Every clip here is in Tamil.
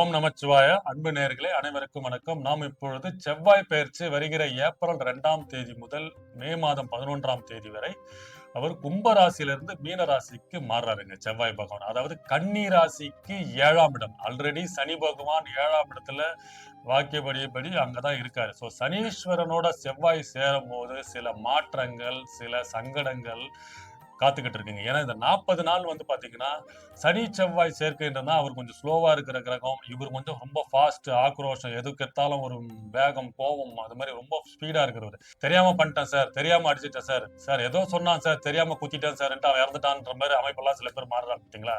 ஓம் நமச்சிவாய. அன்பு நேயர்களே அனைவருக்கும் வணக்கம். நாம் இப்பொழுது செவ்வாய் பெயர்ச்சி வருகிற ஏப்ரல் 2ஆம் தேதி முதல் மே மாதம் 11ஆம் தேதி வரை அவர் கும்ப ராசியிலிருந்து மீன ராசிக்கு மாறுறாருங்க. செவ்வாய் பகவான் அதாவது கன்னி ராசிக்கு 7ஆம் இடம். ஆல்ரெடி சனி பகவான் 7ஆம் இடத்துல வாக்கியபடியபடி அங்கதான் இருக்காரு. சோ சனீஸ்வரனோட செவ்வாய் சேரும் போது சில மாற்றங்கள், சில சங்கடங்கள் காத்துக்கிட்டு இருக்குங்க. ஏன்னா இந்த 40 நாள் வந்து பாத்தீங்கன்னா சனி செவ்வாய் சேர்க்கைன்றதுனா அவர் கொஞ்சம் ஸ்லோவா இருக்கிற கிரகம். இவர் கொஞ்சம் ரொம்ப ஃபாஸ்ட், ஆக்ரோஷம், எதுக்கு எடுத்தாலும் ஒரு வேகம், கோபம், அது மாதிரி ரொம்ப ஸ்பீடா இருக்கிறவர். தெரியாம பண்ணிட்டேன் சார், தெரியாம அடிச்சிட்டேன் சார், சார் ஏதோ சொன்னான் சார், தெரியாம குத்திட்டேன் சார்ன்ட்டு அவன் இறந்துட்டான்ற மாதிரி அமைப்பெல்லாம் சில பேர் மாறுறாங்க பார்த்தீங்களா.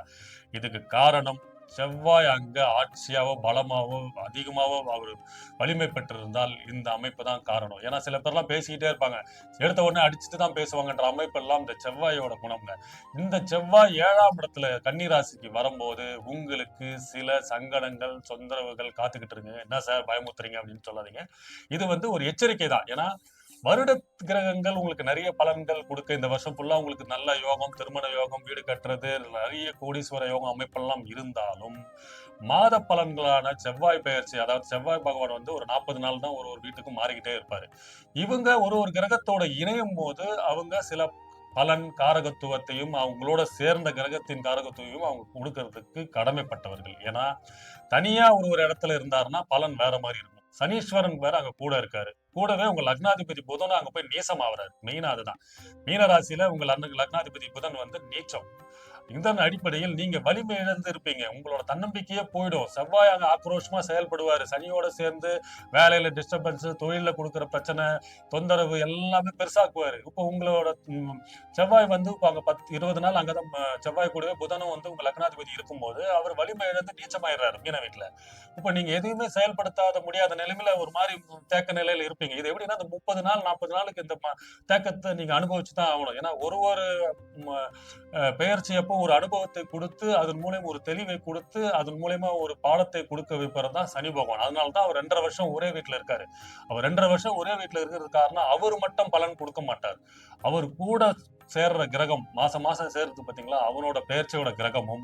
இதுக்கு காரணம் செவ்வாய் அங்க ஆட்சியாவோ பலமாவோ அதிகமாவோ அவர் வலிமை பெற்றிருந்தால் இந்த அமைப்பு தான் காரணம். ஏன்னா சில பேர்லாம் பேசிக்கிட்டே இருப்பாங்க, எடுத்த உடனே அடிச்சுட்டு தான் பேசுவாங்கன்ற அமைப்பு எல்லாம் இந்த செவ்வாயோட குணம்ங்க. இந்த செவ்வாய் 7ஆம் இடத்துல கன்னி ராசிக்கு வரும்போது உங்களுக்கு சில சங்கடங்கள், தொந்தரவுகள் காத்துக்கிட்டு இருக்குங்க. என்ன சார் பயமுறுத்துறீங்க அப்படின்னு சொல்லாதீங்க. இது வந்து ஒரு எச்சரிக்கை தான். ஏன்னா வருட கிரகங்கள் உங்களுக்கு நிறைய பலன்கள் கொடுக்க இந்த வருஷம் ஃபுல்லா உங்களுக்கு நல்ல யோகம், திருமண யோகம், வீடு கட்டுறது, நிறைய கோடீஸ்வர யோகம் அமைப்பெல்லாம் இருந்தாலும் மாத பலன்களான செவ்வாய் பெயர்ச்சி, அதாவது செவ்வாய் பகவான் வந்து ஒரு 40 நாள் தான் ஒரு ஒரு வீட்டுக்கும் மாறிக்கிட்டே இருப்பாரு. இவங்க ஒரு ஒரு கிரகத்தோட இணையும் போது அவங்க சில பலன் காரகத்துவத்தையும் அவங்களோட சேர்ந்த கிரகத்தின் காரகத்துவத்தையும் அவங்க கொடுக்கறதுக்கு கடமைப்பட்டவர்கள். ஏன்னா தனியா ஒரு ஒரு இடத்துல இருந்தாருன்னா பலன் வேற மாதிரி இருக்கும். சனீஸ்வரன் வேற அங்க கூட இருக்காரு. கூடவே உங்க லக்னாதிபதி புதனும் அங்க போய் நீசம் ஆகுறாரு. மெயினா அதுதான். மீன ராசியில உங்க லக்னாதிபதி புதன் வந்து நீச்சம். இதன் அடிப்படையில் நீங்க வலிமை இழந்து இருப்பீங்க. உங்களோட தன்னம்பிக்கையே போயிடும். செவ்வாய் அங்க ஆக்ரோஷமா செயல்படுவாரு. சனியோட சேர்ந்து வேலையில டிஸ்டர்பன்ஸ், தொழில கொடுக்கிற பிரச்சனை, தொந்தரவு எல்லாமே பெருசாக்குவாரு. இப்போ உங்களோட செவ்வாய் வந்து இப்ப அங்க 20 நாள் அங்கதான் செவ்வாய் கூடவே புதனும் வந்து உங்க லக்னாதிபதி இருக்கும்போது அவர் வலிமை இழந்து நீச்சமாயிடுறாரு மீன வீட்டுல. இப்ப நீங்க எதையுமே செயல்படுத்தாத முடியாத நிலைமையில ஒரு மாதிரி தேக்க நிலையில இருப்பீங்க. இது எப்படின்னா இந்த 30 நாள் 40 நாளுக்கு இந்த தேக்கத்தை நீங்க அனுபவிச்சுதான் ஆகணும். ஏன்னா ஒரு ஒரு பெயர்ச்சி அப்போ ஒரு அனுபவத்தை கொடுத்து அதன் மூலியம் ஒரு தெளிவை கொடுத்து அதன் மூலியமா ஒரு பாடத்தை கொடுக்க வைப்பது தான் சனி பகவான். அதனாலதான் அவர் 2.5 வருஷம் ஒரே வீட்டுல இருக்காரு. அவர் 2.5 வருஷம் ஒரே வீட்டுல இருக்கிறது காரணம் அவர் மட்டும் பலன் கொடுக்க மாட்டார். அவர் கூட சேர்ற கிரகம் மாசம் மாசம் சேர்றது பாத்தீங்களா, அவனோட பெயர்ச்சியோட கிரகமும்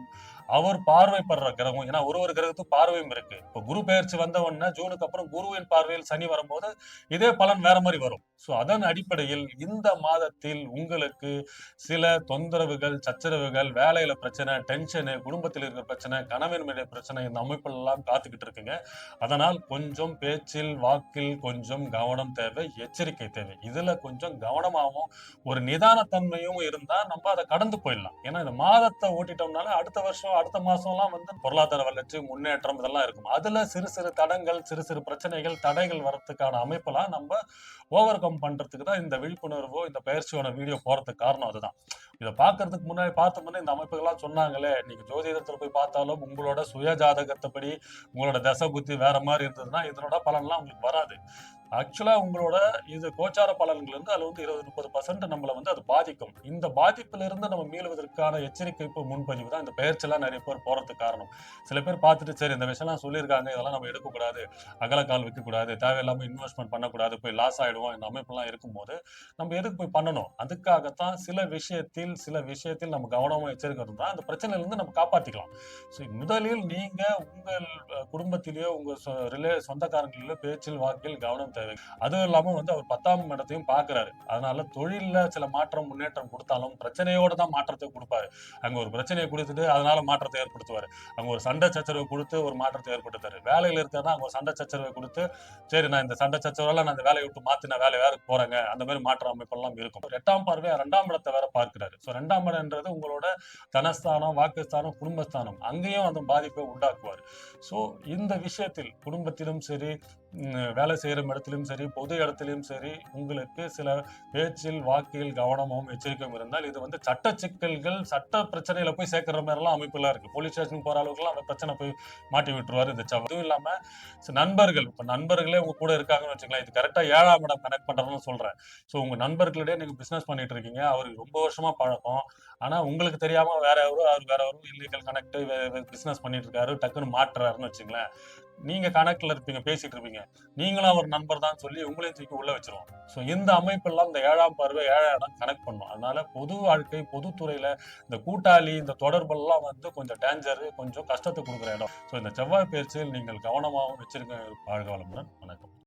அவர் பார்வைப்படுற கிரகம். ஏன்னா ஒரு ஒரு கிரகத்துக்கு பார்வையும் இருக்கு. இப்போ குரு பெயர்ச்சி வந்த உடனே ஜூனுக்கு அப்புறம் குருவின் பார்வையில் சனி வரும்போது இதே பலன் வேற மாதிரி வரும். சோ அதன் அடிப்படையில் இந்த மாதத்தில் உங்களுக்கு சில தொந்தரவுகள், சச்சரவுகள், வேலையில பிரச்சனை, டென்ஷனு, குடும்பத்தில் இருக்கிற பிரச்சனை, கணவன் மனைவி பிரச்சனை, இந்த அமைப்புகள் எல்லாம் காத்துக்கிட்டு இருக்குங்க. அதனால் கொஞ்சம் பேச்சில், வாக்கில் கொஞ்சம் கவனம் தேவை, எச்சரிக்கை தேவை. இதுல கொஞ்சம் கவனமாவும் ஒரு நிதானத்தன்மையும் இருந்தா நம்ம அதை கடந்து போயிடலாம். ஏன்னா இந்த மாதத்தை ஓட்டிட்டோம்னால அடுத்த வருஷம், அடுத்த மாசம் எல்லாம் வந்து பொருளாதார வளர்ச்சி, முன்னேற்றம் இதெல்லாம் இருக்கும். அதுல சிறு சிறு தடங்கள், சிறு சிறு பிரச்சனைகள், தடைகள் வரதுக்கான அமைப்பெல்லாம் நம்ம ஓவர் கம் பண்றதுக்கு தான் இந்த விழிப்புணர்வோ, இந்த பயிற்சியோட வீடியோ போறதுக்கு காரணம் அதுதான். இதை பார்க்கறதுக்கு முன்னாடி பார்த்த முன்னே இந்த அமைப்புகள்லாம் சொன்னாங்களே, நீங்க ஜோதிடத்துல போய் பார்த்தாலும் உங்களோட சுய ஜாதகத்தைப்படி உங்களோட தசை புத்தி வேற மாதிரி இருந்ததுன்னா இதனோட பலன்லாம் உங்களுக்கு வராது. ஆக்சுவலா உங்களோட இது கோச்சார பலன்கள் இருந்து அதுல வந்து 20-30% நம்மள வந்து அது பாதிக்கும். இந்த பாதிப்புல இருந்து நம்ம மீளுவதற்கான எச்சரிக்கை முன்பதிவு தான் இந்த பெயர்ச்சியெல்லாம் நிறைய பேர் போறதுக்கு காரணம். சில பேர் பார்த்துட்டு சரி இந்த விஷயம்லாம் சொல்லியிருக்காங்க, இதெல்லாம் நம்ம எடுக்கக்கூடாது, அகலக்கால் வைக்கக்கூடாது, தேவையில்லாம இன்வெஸ்ட்மெண்ட் பண்ணக்கூடாது, போய் லாஸ் ஆயிடுவோம், இந்த அமைப்பெல்லாம் இருக்கும்போது நம்ம எதுக்கு போய் பண்ணணும்? அதுக்காகத்தான் சில விஷயத்தில் நம்ம கவனமா எச்சரிக்கை இருந்தா அந்த பிரச்சனையில இருந்து நம்ம காப்பாத்திக்கலாம். முதலில் நீங்க உங்கள் குடும்பத்திலேயோ உங்க சொந்தக்காரங்களிலோ பேச்சில் வாக்கில் கவனம் தேவை. அதுவும் இல்லாம வந்து அவர் 10ஆம் இடத்தையும் பார்க்கிறாரு. அதனால தொழில்ல சில மாற்றம் முன்னேற்றம் கொடுத்தாலும் பிரச்சனையோட தான் மாற்றத்தை கொடுப்பாரு. அங்க ஒரு பிரச்சனையை கொடுத்துட்டு அதனால மாற்றத்தை ஏற்படுத்துவாரு. அங்க ஒரு சண்டை சச்சரவு கொடுத்து ஒரு மாற்றத்தை ஏற்படுத்தாரு. வேலையில இருக்காருன்னா அங்க ஒரு சண்டை சச்சரவை கொடுத்து சரி நான் இந்த சண்டை சச்சரவெல்லாம் நான் இந்த வேலையை விட்டு மாத்தி நான் வேலைக்கு போறேங்க, அந்த மாதிரி மாற்ற அமைப்பெல்லாம் இருக்கும். 8ஆம் பார்வையா 2ஆம் இடத்தை வேற பார்க்கிறாரு. சோ 2ஆம் இடம்ன்றது உங்களோட தனஸ்தானம், வாக்குஸ்தானம், குடும்பஸ்தானம். அங்கேயும் அந்த பாதிப்பை உண்டாக்குவார். சோ இந்த விஷயத்தில் குடும்பத்திலும் சரி, வேலை செய்யற இடத்திலும் சரி, பொது இடத்திலும் சரி, உங்களுக்கு சில பேச்சில் வாக்கில் கவனமும் எச்சரிக்கையும் இருந்தால் இது வந்து சட்ட சிக்கல்கள், சட்ட பிரச்சனையில போய் சேர்க்கிற மாதிரி எல்லாம் அமைப்புலாம் இருக்கு. போலீஸ் ஸ்டேஷன் போற அளவுக்கு எல்லாம் அந்த பிரச்சனை போய் மாட்டி விட்டுருவாரு இந்த அதுவும் இல்லாம நண்பர்கள், இப்ப நண்பர்களே உங்க கூட இருக்காங்கன்னு வச்சுக்கலாம். இது கரெக்டா 7ஆம் இடம் கனெக்ட் பண்றதுன்னு சொல்றேன். சோ உங்க நண்பர்களிடையே நீங்க பிசினஸ் பண்ணிட்டு இருக்கீங்க, அவருக்கு ரொம்ப வருஷமா பழக்கம். ஆனா உங்களுக்கு தெரியாம வேற யாரோ அவர் வேற யாரோ இல்லீகல் கனெக்ட் பிசினஸ் பண்ணிட்டு இருக்காரு, டக்குன்னு மாட்டுறாருன்னு வச்சுங்களேன். நீங்க கணக்குல இருப்பீங்க, பேசிட்டு இருப்பீங்க. நீங்களும் அவர் நண்பர் தான் சொல்லி உங்களையும் தூக்கி உள்ள வச்சிருவோம். ஸோ இந்த அமைப்பெல்லாம் இந்த 7ஆம் பார்வை 7ஆம் இடம் கனெக்ட் பண்ணும். அதனால பொது வாழ்க்கை, பொதுத்துறையில இந்த கூட்டாளி, இந்த தொடர்பெல்லாம் வந்து கொஞ்சம் டேஞ்சர், கொஞ்சம் கஷ்டத்த குடுக்குற இடம். ஸோ இந்த செவ்வாய் பயிற்சியில் நீங்கள் கவனமாகவும் வச்சிருக்க. வாழ்க வளமுடன். வணக்கம்.